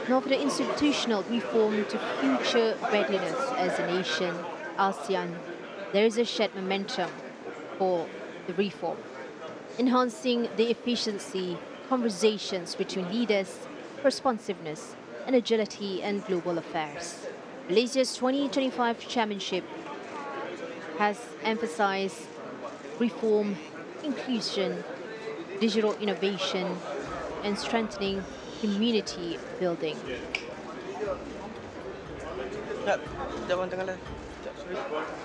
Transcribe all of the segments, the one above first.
nor for the institutional reform to future readiness as a nation, ASEAN, there is a shared momentum for the reform, enhancing the efficiency, conversations between leaders, responsiveness, and agility in global affairs. Malaysia's 2025 chairmanship has emphasized reform, inclusion, digital innovation, and strengthening community building.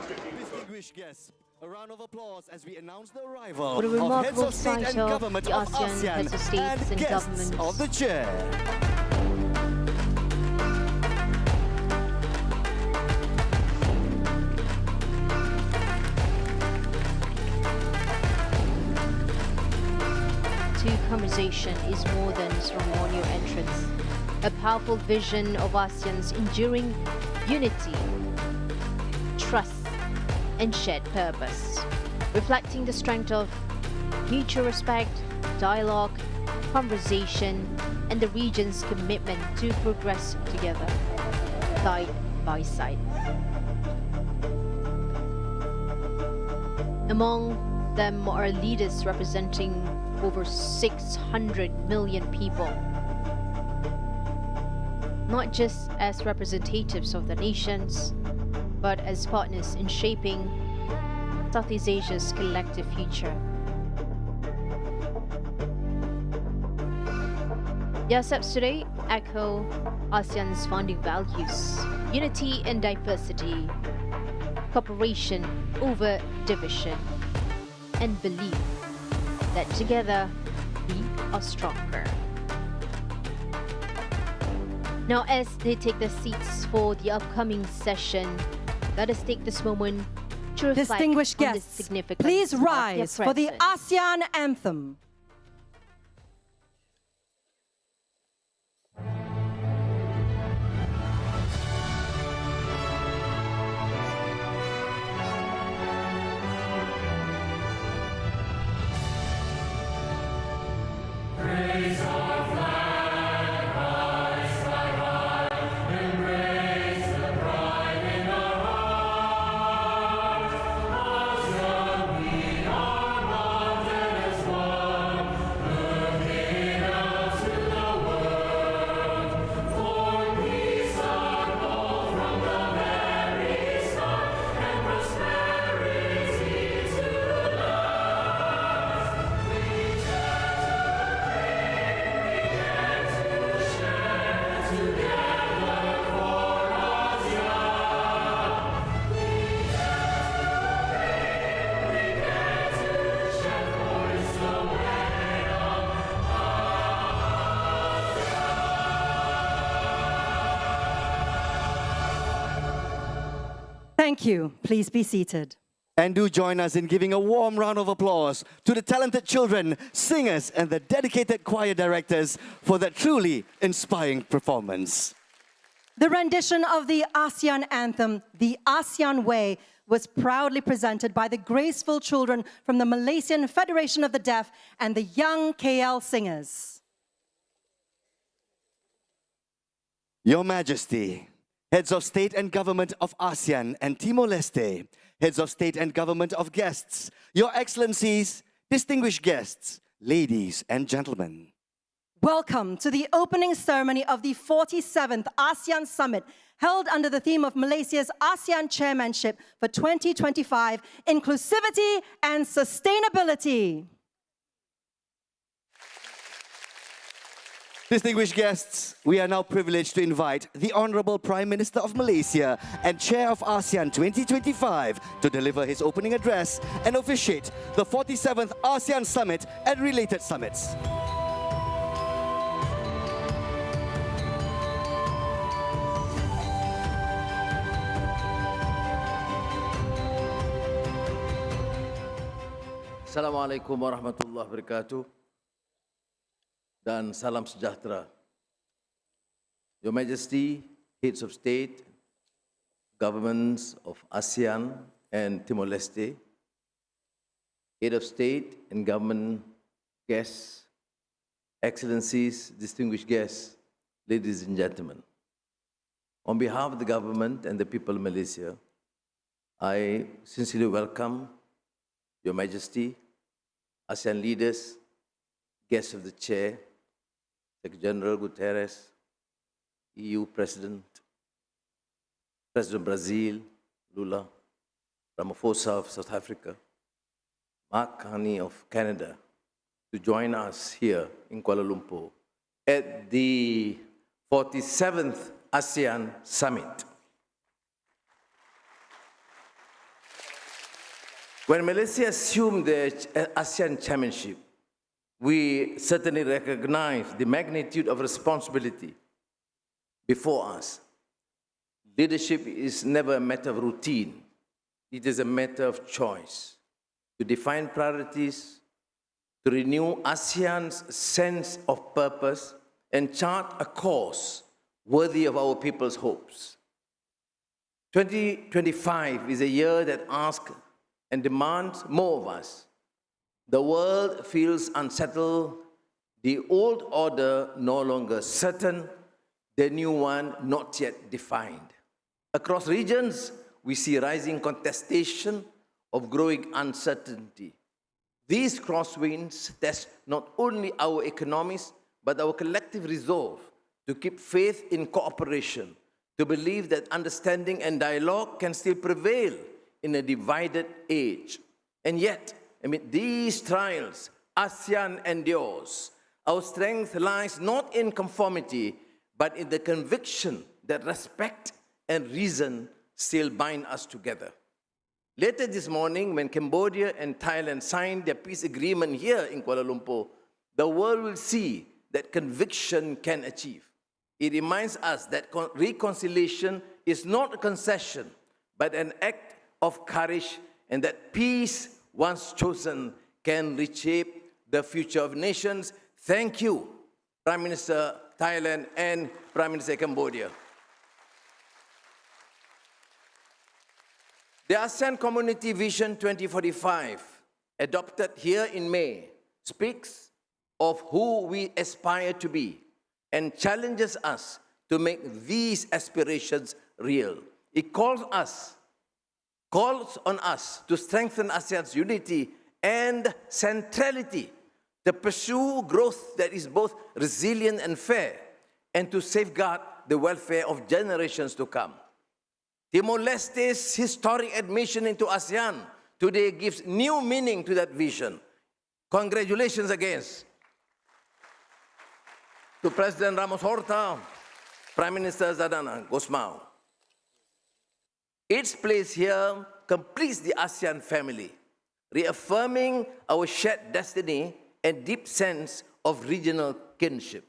Distinguished guests, a round of applause as we announce the arrival What a of heads remarkable of state and sight of government the of ASEAN heads of states and and guests governments. of the chair. Conversation is more than ceremonial entrance, a powerful vision of ASEAN's enduring unity, trust, and shared purpose, reflecting the strength of mutual respect, dialogue, conversation, and the region's commitment to progress together, side by side. Among them are leaders representing over 600 million people, not just as representatives of the nations, but as partners in shaping Southeast Asia's collective future. The ASEPs today echo ASEAN's founding values: unity and diversity, cooperation over division, and belief that together we are stronger. Now, as they take their seats for the upcoming session, let us take this moment to reflect Distinguished on the guests, significance please of their rise for the presence. ASEAN anthem. Thank you. Please be seated. And do join us in giving a warm round of applause to the talented children, singers, and the dedicated choir directors for that truly inspiring performance. The rendition of the ASEAN anthem, The ASEAN Way, was proudly presented by the graceful children from the Malaysian Federation of the Deaf and the young KL singers. Your Majesty, heads of state and government of ASEAN and Timor-Leste, heads of state and government of guests, Your Excellencies, distinguished guests, ladies and gentlemen. Welcome to the opening ceremony of the 47th ASEAN Summit, held under the theme of Malaysia's ASEAN Chairmanship for 2025, Inclusivity and Sustainability. Distinguished guests, we are now privileged to invite the Honorable Prime Minister of Malaysia and Chair of ASEAN 2025 to deliver his opening address and officiate the 47th ASEAN Summit and related summits. Assalamualaikum warahmatullahi wabarakatuh dan salam sejahtera. Your Majesty, heads of state, governments of ASEAN and Timor-Leste, head of state and government guests, excellencies, distinguished guests, ladies and gentlemen, on behalf of the government and the people of Malaysia, I sincerely welcome Your Majesty, ASEAN leaders, guests of the Chair, Secretary General Guterres, EU President, President of Brazil, Lula, Ramaphosa of South Africa, Mark Carney of Canada, to join us here in Kuala Lumpur at the 47th ASEAN Summit. When Malaysia assumed the ASEAN Chairmanship, we certainly recognize the magnitude of responsibility before us. Leadership is never a matter of routine. It is a matter of choice to define priorities, to renew ASEAN's sense of purpose, and chart a course worthy of our people's hopes. 2025 is a year that asks and demands more of us. The world feels unsettled, the old order no longer certain, the new one not yet defined. Across regions, we see rising contestation of growing uncertainty. These crosswinds test not only our economies, but our collective resolve to keep faith in cooperation, to believe that understanding and dialogue can still prevail in a divided age. And yet, amid these trials, ASEAN endures. Our strength lies not in conformity, but in the conviction that respect and reason still bind us together. Later this morning, when Cambodia and Thailand signed their peace agreement here in Kuala Lumpur, the world will see that conviction can achieve. It reminds us that reconciliation is not a concession, but an act of courage, and that peace, once chosen, can reshape the future of nations. Thank you, Prime Minister Thailand and Prime Minister Cambodia. The ASEAN Community Vision 2045, adopted here in May, speaks of who we aspire to be and challenges us to make these aspirations real. It calls on us to strengthen ASEAN's unity and centrality, to pursue growth that is both resilient and fair, and to safeguard the welfare of generations to come. Timor-Leste's historic admission into ASEAN today gives new meaning to that vision. Congratulations again to President Ramos Horta, Prime Minister Zadana Gosmao. Its place here completes the ASEAN family, reaffirming our shared destiny and deep sense of regional kinship.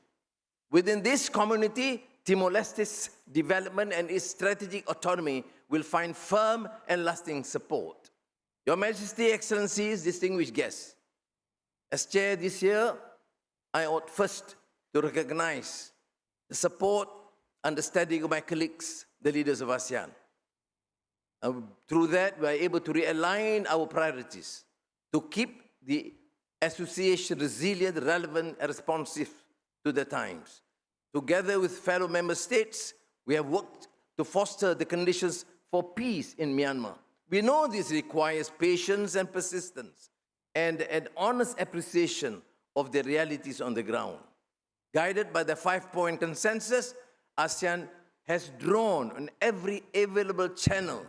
Within this community, Timor-Leste's development and its strategic autonomy will find firm and lasting support. Your Majesty, Excellencies, distinguished guests, as Chair this year, I ought first to recognize the support, understanding of my colleagues, the leaders of ASEAN. Through that, we are able to realign our priorities to keep the association resilient, relevant, and responsive to the times. Together with fellow member states, we have worked to foster the conditions for peace in Myanmar. We know this requires patience and persistence and an honest appreciation of the realities on the ground. Guided by the 5-point consensus, ASEAN has drawn on every available channel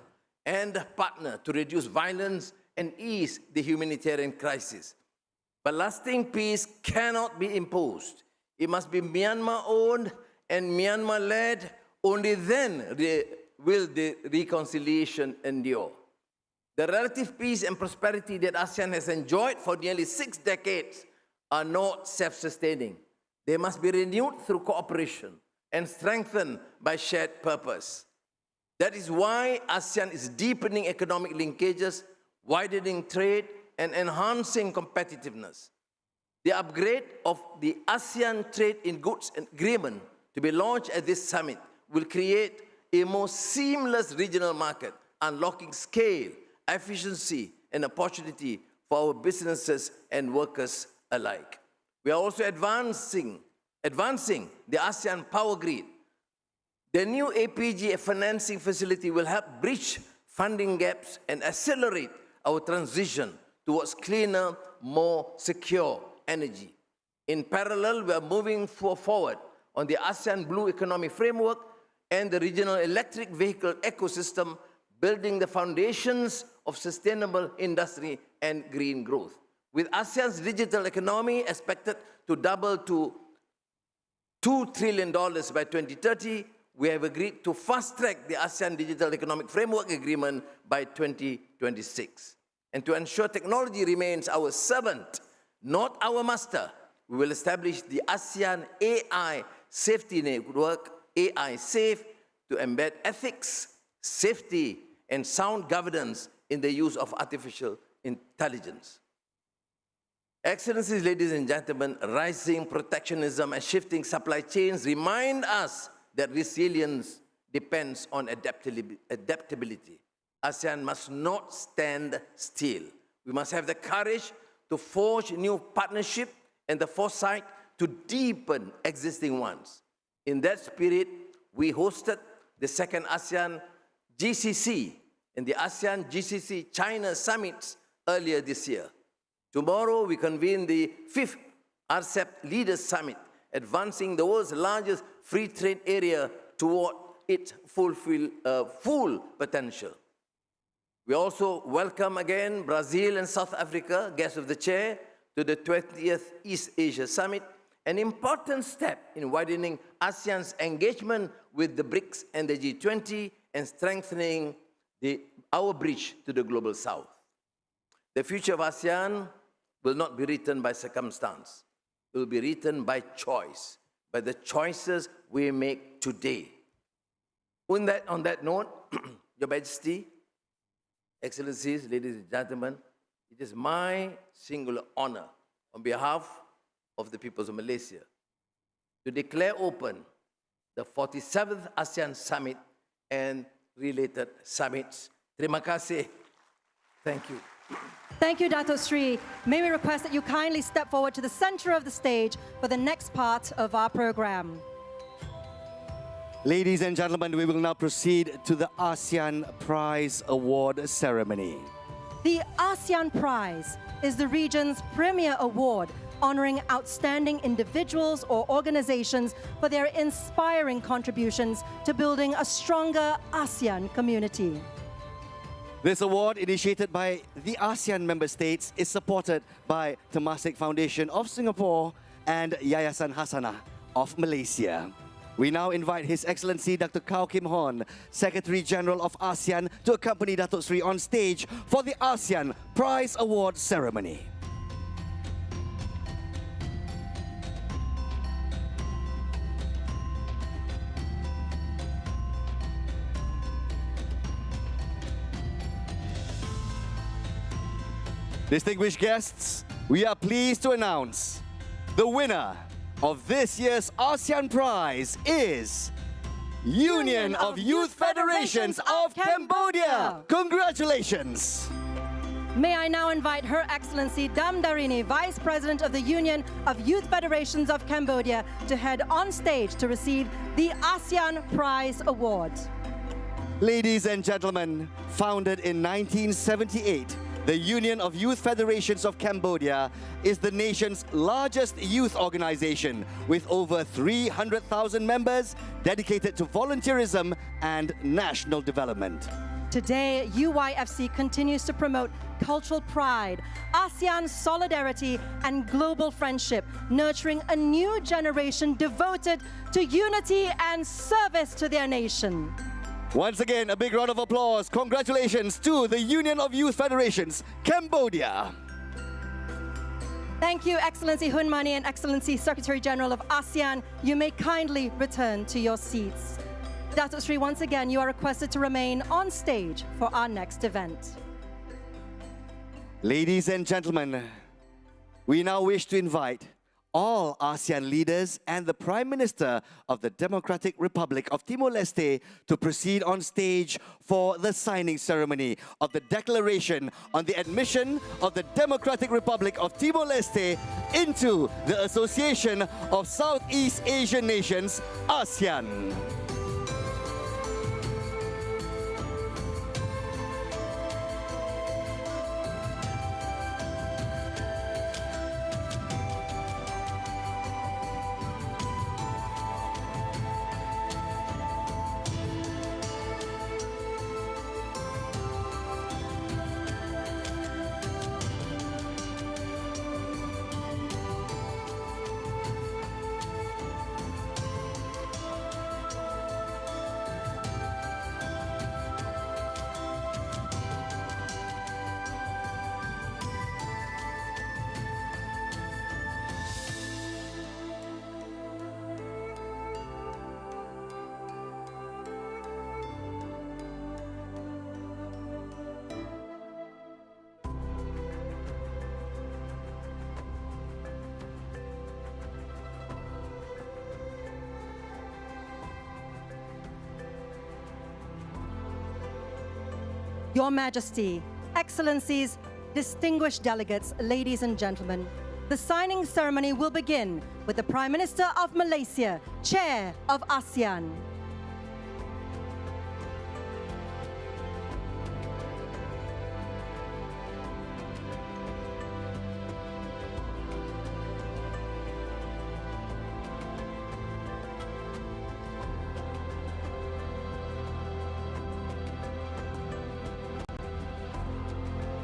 and partner to reduce violence and ease the humanitarian crisis. But lasting peace cannot be imposed. It must be Myanmar-owned and Myanmar-led. Only then will the reconciliation endure. The relative peace and prosperity that ASEAN has enjoyed for nearly 6 decades are not self-sustaining. They must be renewed through cooperation and strengthened by shared purpose. That is why ASEAN is deepening economic linkages, widening trade, and enhancing competitiveness. The upgrade of the ASEAN Trade in Goods Agreement to be launched at this summit will create a more seamless regional market, unlocking scale, efficiency, and opportunity for our businesses and workers alike. We are also advancing advancing the ASEAN power grid. The new APG financing facility will help bridge funding gaps and accelerate our transition towards cleaner, more secure energy. In parallel, we are moving forward on the ASEAN Blue Economy Framework and the regional electric vehicle ecosystem, building the foundations of sustainable industry and green growth. With ASEAN's digital economy expected to double to $2 trillion by 2030, we have agreed to fast-track the ASEAN Digital Economic Framework Agreement by 2026. And to ensure technology remains our servant, not our master, we will establish the ASEAN AI Safety Network, AI Safe, to embed ethics, safety, and sound governance in the use of artificial intelligence. Excellencies, ladies and gentlemen, rising protectionism and shifting supply chains remind us that resilience depends on adaptability. ASEAN must not stand still. We must have the courage to forge new partnerships and the foresight to deepen existing ones. In that spirit, we hosted the second ASEAN GCC and the ASEAN GCC China Summits earlier this year. Tomorrow, we convene the 5th RCEP Leaders Summit, advancing the world's largest free trade area toward its full potential. We also welcome again Brazil and South Africa, guests of the chair, to the 20th East Asia Summit, an important step in widening ASEAN's engagement with the BRICS and the G20 and strengthening our bridge to the global south. The future of ASEAN will not be written by circumstance. It will be written by choice, by the choices we make today. On that note, Your Majesty, Excellencies, ladies and gentlemen, it is my singular honor on behalf of the peoples of Malaysia to declare open the 47th ASEAN Summit and related summits. Terima kasih. Thank you. Thank you, Dato' Sri. May we request that you kindly step forward to the center of the stage for the next part of our program. Ladies and gentlemen, we will now proceed to the ASEAN Prize Award ceremony. The ASEAN Prize is the region's premier award honoring outstanding individuals or organizations for their inspiring contributions to building a stronger ASEAN community. This award, initiated by the ASEAN member states, is supported by Temasek Foundation of Singapore and Yayasan Hasanah of Malaysia. We now invite His Excellency Dr. Kao Kim Horn, Secretary General of ASEAN, to accompany Dato' Sri on stage for the ASEAN Prize Award ceremony. Distinguished guests, we are pleased to announce the winner of this year's ASEAN Prize is Union of Youth Federations of Cambodia. Congratulations! May I now invite Her Excellency Dam Darini, Vice President of the Union of Youth Federations of Cambodia, to head on stage to receive the ASEAN Prize Award. Ladies and gentlemen, founded in 1978, the Union of Youth Federations of Cambodia is the nation's largest youth organization with over 300,000 members dedicated to volunteerism and national development. Today, UYFC continues to promote cultural pride, ASEAN solidarity, and global friendship, nurturing a new generation devoted to unity and service to their nation. Once again, a big round of applause. Congratulations to the Union of Youth Federations, Cambodia. Thank you, Excellency Hun Mani and Excellency Secretary General of ASEAN. You may kindly return to your seats. Dato' Sri, once again, you are requested to remain on stage for our next event. Ladies and gentlemen, we now wish to invite all ASEAN leaders and the Prime Minister of the Democratic Republic of Timor-Leste to proceed on stage for the signing ceremony of the Declaration on the Admission of the Democratic Republic of Timor-Leste into the Association of Southeast Asian Nations, ASEAN. Your Majesty, Excellencies, distinguished delegates, ladies and gentlemen, the signing ceremony will begin with the Prime Minister of Malaysia, Chair of ASEAN.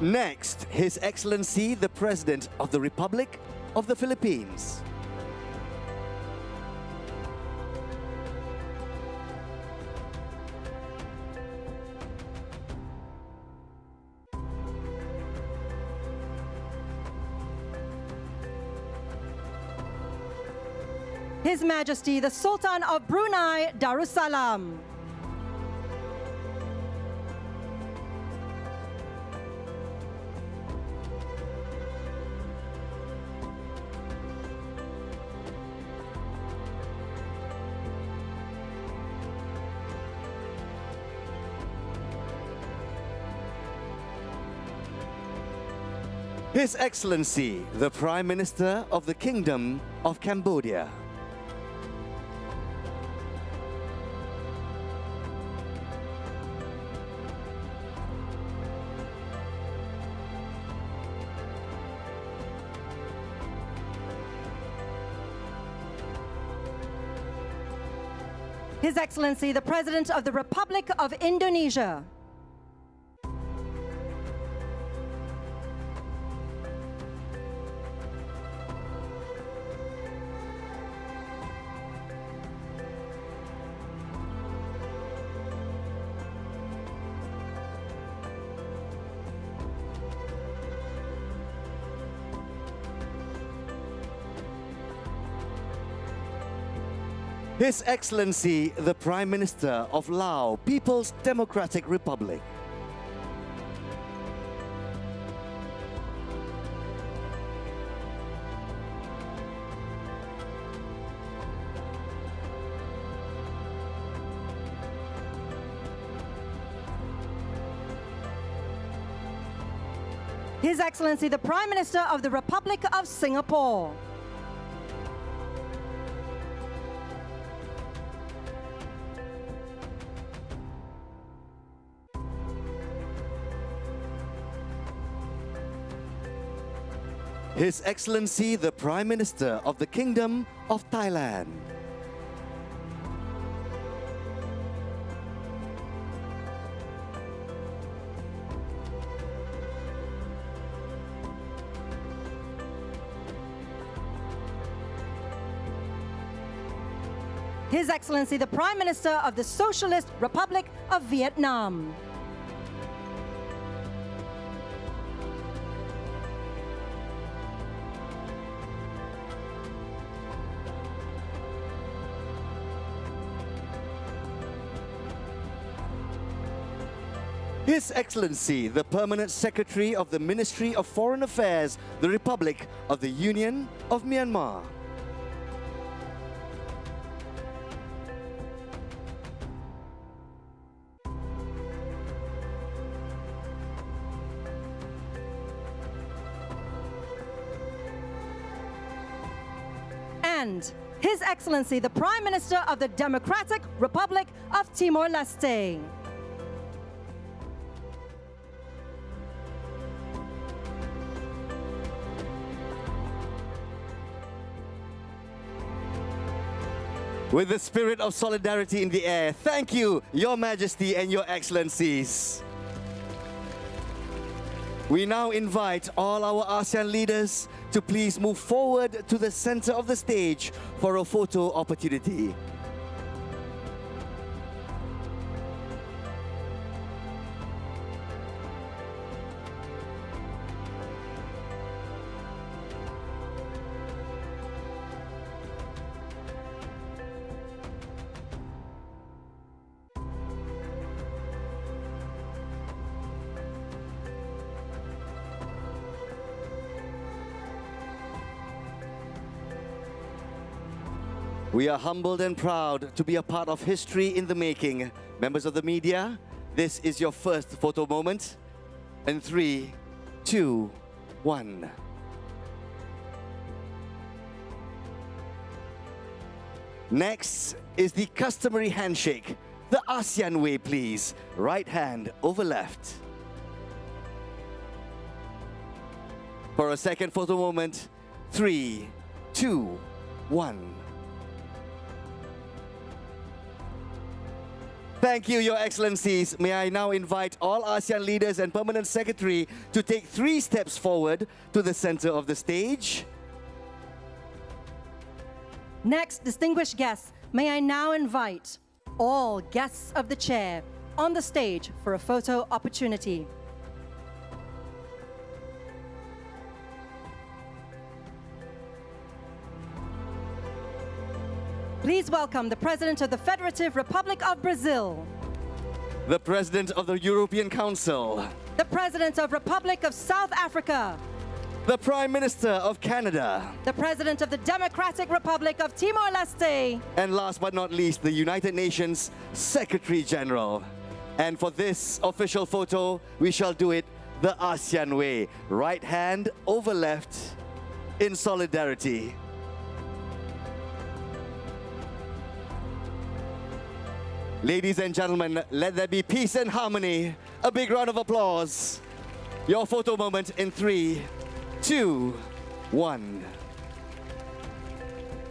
Next, His Excellency, the President of the Republic of the Philippines. His Majesty, the Sultan of Brunei Darussalam. His Excellency, the Prime Minister of the Kingdom of Cambodia. His Excellency, the President of the Republic of Indonesia. His Excellency, the Prime Minister of Laos People's Democratic Republic. His Excellency, the Prime Minister of the Republic of Singapore. His Excellency, the Prime Minister of the Kingdom of Thailand. His Excellency, the Prime Minister of the Socialist Republic of Vietnam. His Excellency, the Permanent Secretary of the Ministry of Foreign Affairs, the Republic of the Union of Myanmar. and His Excellency, the Prime Minister of the Democratic Republic of Timor-Leste. With the spirit of solidarity in the air, thank you, Your Majesty and Your Excellencies. We now invite all our ASEAN leaders to please move forward to the center of the stage for a photo opportunity. We are humbled and proud to be a part of history in the making. Members of the media, this is your first photo moment. In 3, 2, 1. Next is the customary handshake. The ASEAN way, please. Right hand over left. For a second photo moment, 3, 2, 1. Thank you, Your Excellencies. May I now invite all ASEAN leaders and Permanent Secretary to take 3 steps forward to the center of the stage. Next, distinguished guests, may I now invite all guests of the chair on the stage for a photo opportunity. Please welcome the President of the Federative Republic of Brazil, The President of the European Council, the President of Republic of South Africa, the Prime Minister of Canada, the President of the Democratic Republic of Timor-Leste, and last but not least, the United Nations Secretary General. And for this official photo, we shall do it the ASEAN way. Right hand over left in solidarity. Ladies and gentlemen, let there be peace and harmony. A big round of applause. Your photo moment in 3, 2, 1.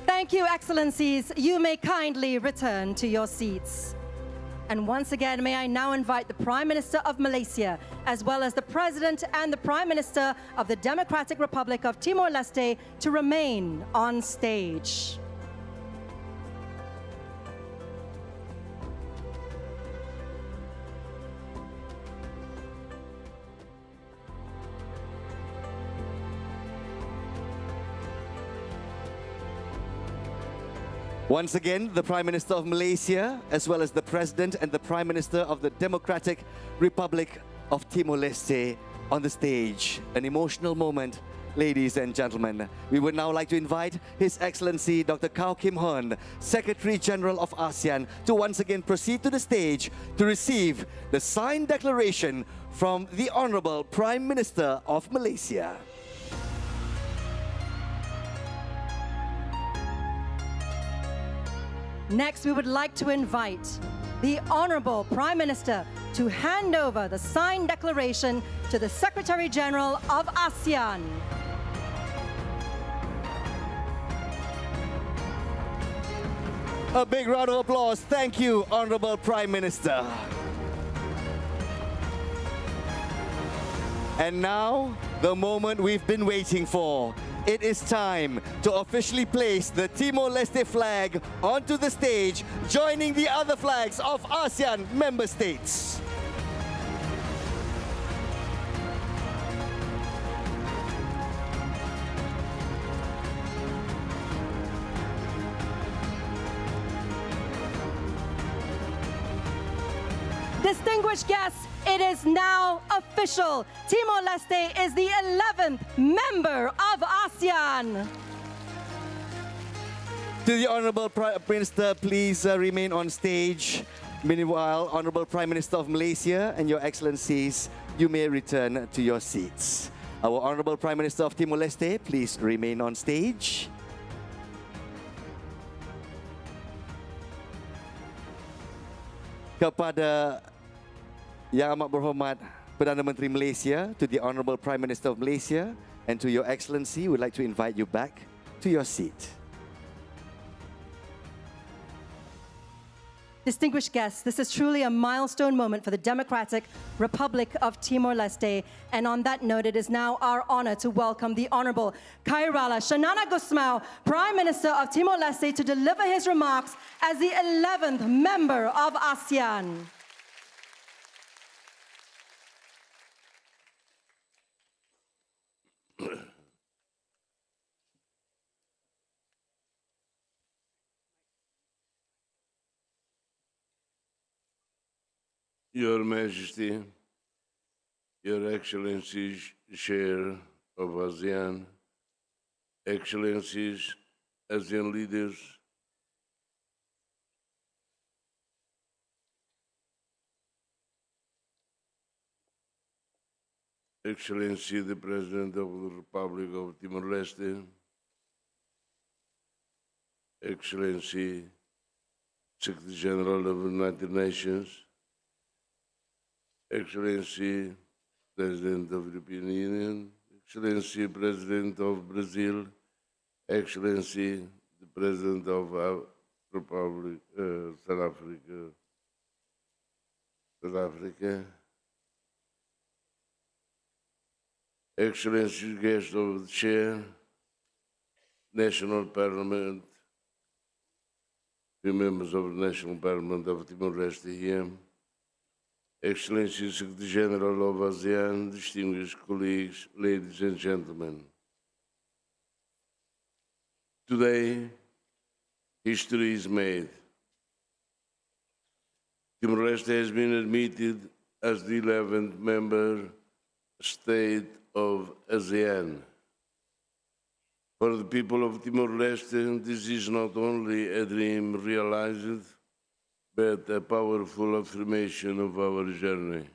Thank you, Excellencies. You may kindly return to your seats. And once again, may I now invite the Prime Minister of Malaysia, as well as the President and the Prime Minister of the Democratic Republic of Timor-Leste to remain on stage. Once again, the Prime Minister of Malaysia, as well as the President and the Prime Minister of the Democratic Republic of Timor-Leste on the stage. An emotional moment, ladies and gentlemen. We would now like to invite His Excellency Dr. Kao Kim Hoon, Secretary General of ASEAN, to once again proceed to the stage to receive the signed declaration from the Honorable Prime Minister of Malaysia. Next, we would like to invite the Honorable Prime Minister to hand over the signed declaration to the Secretary General of ASEAN. A big round of applause. Thank you, Honorable Prime Minister. And now, the moment we've been waiting for. It is time to officially place the Timor-Leste flag onto the stage, joining the other flags of ASEAN member states. Distinguished guests, it is now official. Timor-Leste is the 11th member of ASEAN. To the Honorable Prime Minister, please remain on stage. Meanwhile, Honorable Prime Minister of Malaysia and Your Excellencies, you may return to your seats. Our Honorable Prime Minister of Timor-Leste, please remain on stage. Kepada Yang Amat Berhormat Perdana Menteri Malaysia, to the Honourable Prime Minister of Malaysia, and to Your Excellency, we'd like to invite you back to your seat. Distinguished guests, this is truly a milestone moment for the Democratic Republic of Timor-Leste. And on that note, it is now our honor to welcome the Honorable Khairala Shanana Gusmao, Prime Minister of Timor-Leste, to deliver his remarks as the 11th member of ASEAN. Your Majesty, Your Excellencies, Chair of ASEAN, Excellencies, ASEAN leaders, Excellency, the President of the Republic of Timor-Leste, Excellency, Secretary General of the United Nations, Excellency, President of the European Union, Excellency, President of Brazil, Excellency, the President of Republic South Africa, Excellency, guests of the Chair, National Parliament, the members of the National Parliament of Timor-Leste here, Excellency, Secretary General of ASEAN, distinguished colleagues, ladies and gentlemen. Today, history is made. Timor-Leste has been admitted as the 11th member state of ASEAN. For the people of Timor-Leste, this is not only a dream realized, but a powerful affirmation of our journey,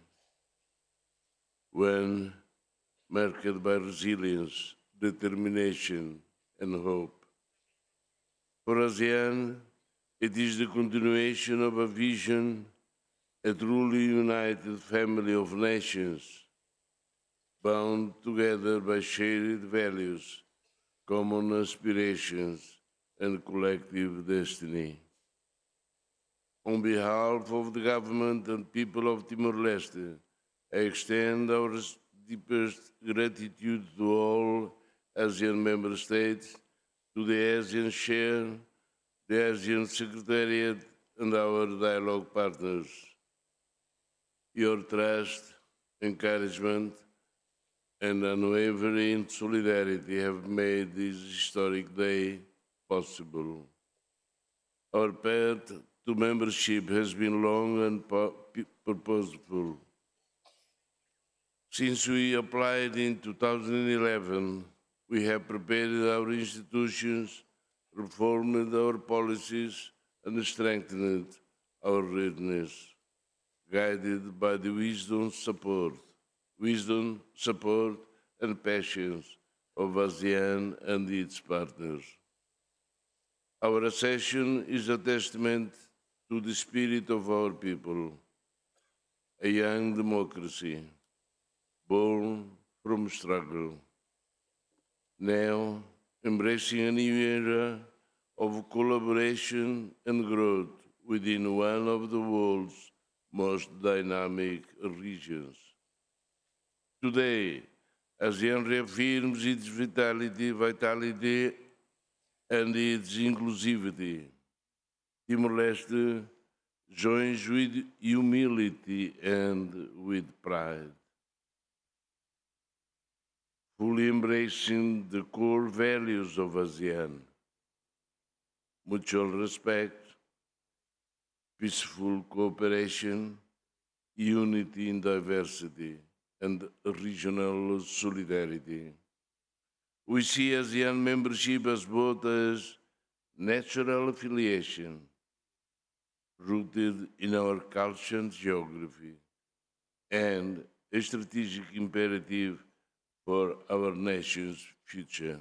one marked by resilience, determination, and hope. For ASEAN, it is the continuation of a vision, a truly united family of nations, bound together by shared values, common aspirations, and collective destiny. On behalf of the government and people of Timor-Leste, I extend our deepest gratitude to all ASEAN member states, to the ASEAN Chair, the ASEAN Secretariat, and our dialogue partners. Your trust, encouragement, and unwavering solidarity have made this historic day possible. Our path to membership has been long and purposeful. Since we applied in 2011, we have prepared our institutions, reformed our policies, and strengthened our readiness, guided by the wisdom, support, and patience of ASEAN and its partners. Our accession is a testament to the spirit of our people, a young democracy born from struggle, now embracing a new era of collaboration and growth within one of the world's most dynamic regions. Today, ASEAN reaffirms its vitality and its inclusivity. Timor-Leste joins with humility and with pride, fully embracing the core values of ASEAN: mutual respect, peaceful cooperation, unity in diversity, and regional solidarity. We see ASEAN membership as both as natural affiliation, rooted in our culture and geography, and a strategic imperative for our nation's future.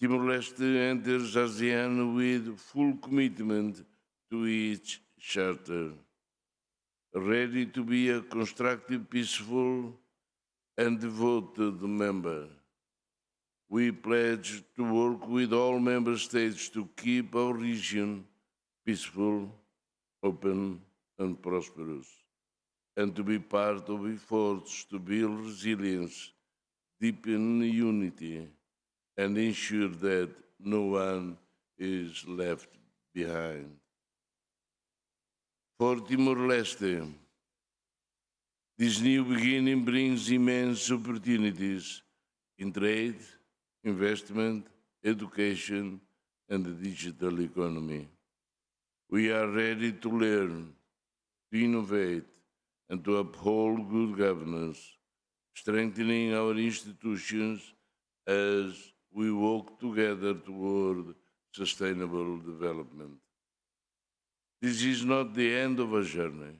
Timor-Leste enters ASEAN with full commitment to its charter, ready to be a constructive, peaceful, and devoted member. We pledge to work with all member states to keep our region peaceful, open, and prosperous, and to be part of efforts to build resilience, deepen unity, and ensure that no one is left behind. For Timor-Leste, this new beginning brings immense opportunities in trade, investment, education, and the digital economy. We are ready to learn, to innovate, and to uphold good governance, strengthening our institutions as we walk together toward sustainable development. This is not the end of a journey.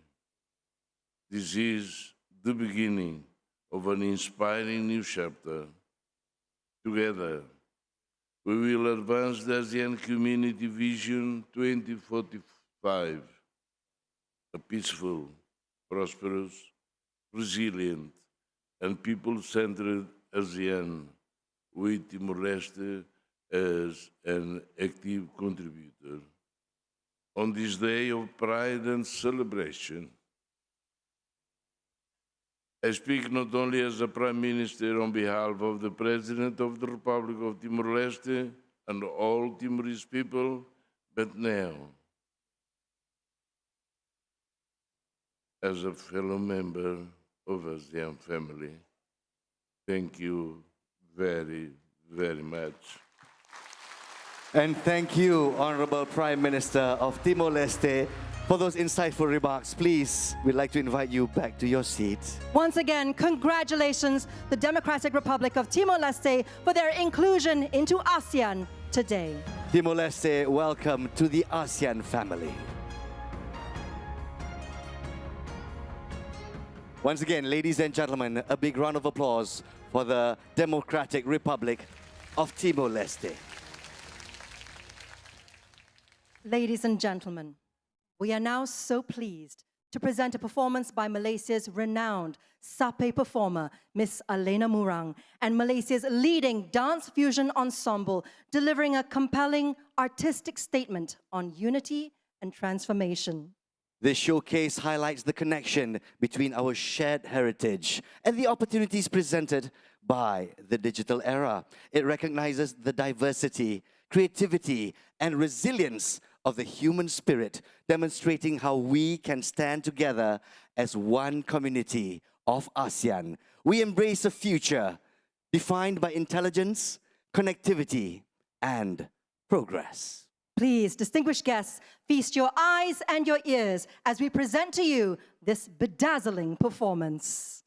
This is the beginning of an inspiring new chapter. Together, we will advance the ASEAN Community Vision 2045, a peaceful, prosperous, resilient, and people-centered ASEAN, with Timor-Leste as an active contributor. On this day of pride and celebration, I speak not only as a Prime Minister on behalf of the President of the Republic of Timor-Leste and all Timorese people, but now as a fellow member of ASEAN family. Thank you very, very much. And thank you, Honorable Prime Minister of Timor-Leste, for those insightful remarks. Please, we'd like to invite you back to your seat. Once again, congratulations, the Democratic Republic of Timor-Leste, for their inclusion into ASEAN today. Timor-Leste, welcome to the ASEAN family. Once again, ladies and gentlemen, a big round of applause for the Democratic Republic of Timor-Leste. Ladies and gentlemen, we are now so pleased to present a performance by Malaysia's renowned sape performer, Miss Alena Murang, and Malaysia's leading dance fusion ensemble, delivering a compelling artistic statement on unity and transformation. This showcase highlights the connection between our shared heritage and the opportunities presented by the digital era. It recognizes the diversity, creativity, and resilience of the human spirit, demonstrating how we can stand together as one community of ASEAN. We embrace a future defined by intelligence, connectivity, and progress. Please, distinguished guests, feast your eyes and your ears as we present to you this bedazzling performance.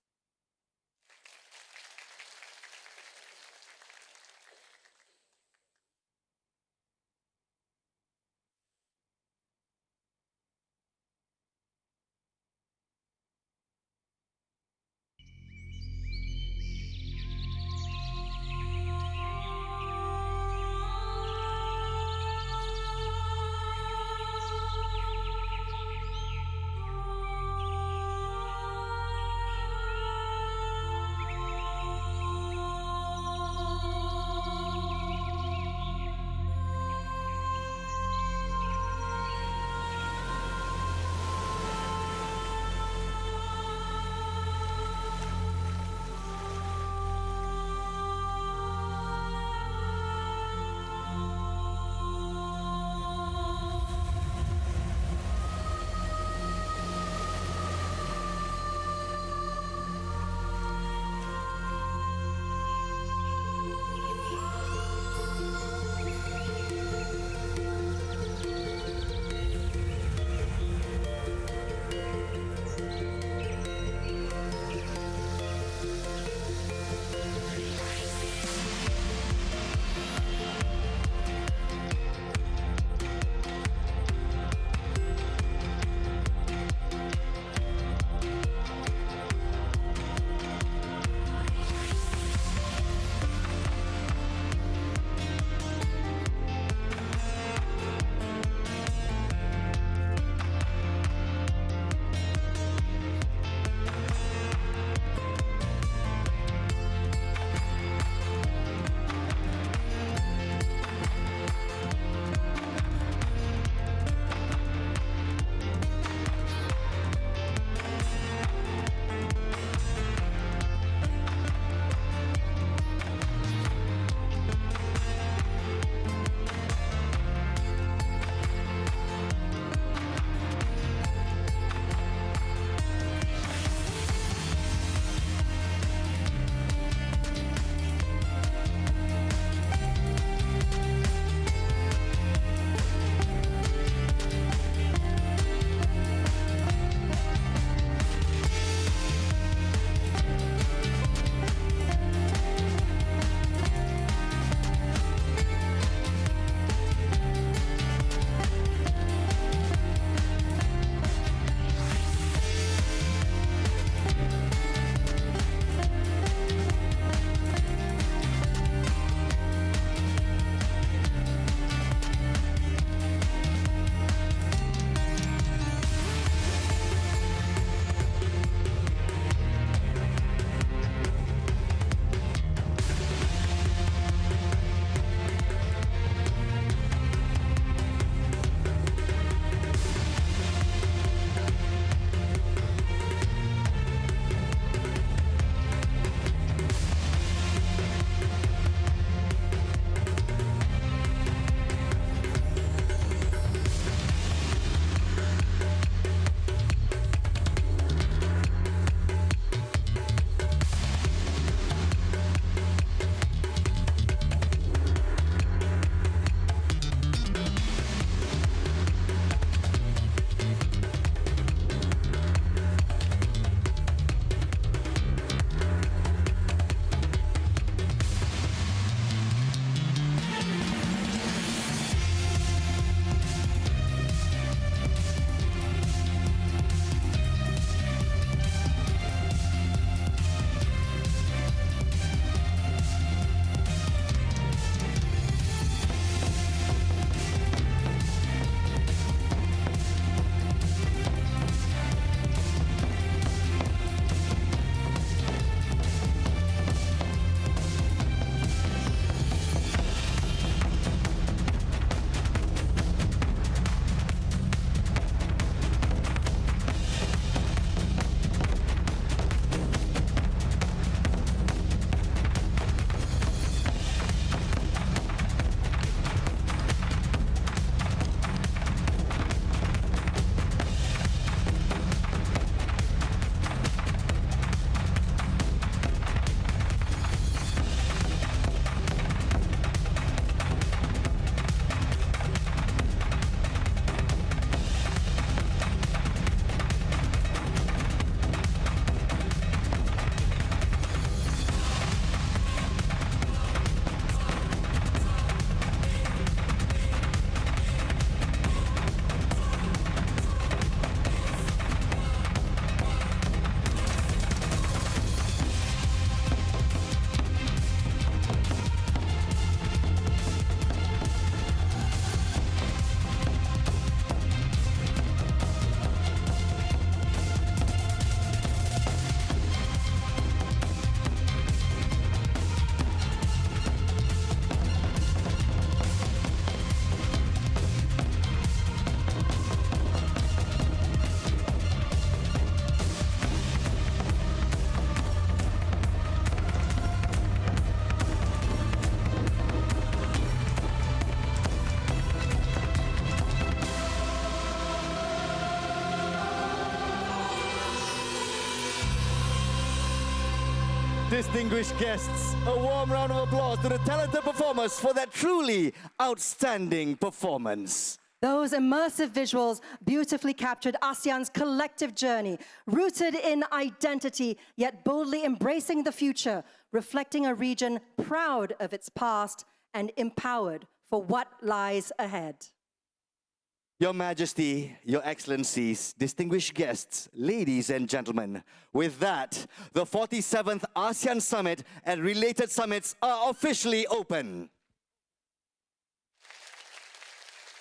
Distinguished guests, a warm round of applause to the talented performers for that truly outstanding performance. Those immersive visuals beautifully captured ASEAN's collective journey, rooted in identity, yet boldly embracing the future, reflecting a region proud of its past and empowered for what lies ahead. Your Majesty, Your Excellencies, distinguished guests, ladies and gentlemen, with that, the 47th ASEAN Summit and related summits are officially open.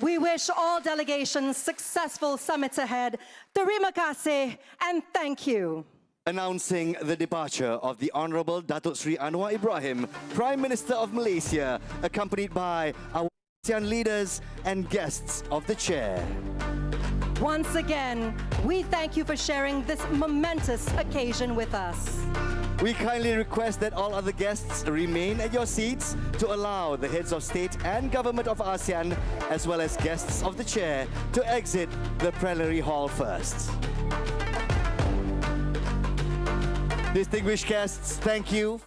We wish all delegations successful summits ahead. Terima kasih and thank you. Announcing the departure of the Honorable Datuk Sri Anwar Ibrahim, Prime Minister of Malaysia, accompanied by our ASEAN leaders and guests of the chair. Once again, we thank you for sharing this momentous occasion with us. We kindly request that all other guests remain at your seats to allow the heads of state and government of ASEAN, as well as guests of the chair, to exit the plenary hall first. Distinguished guests, thank you.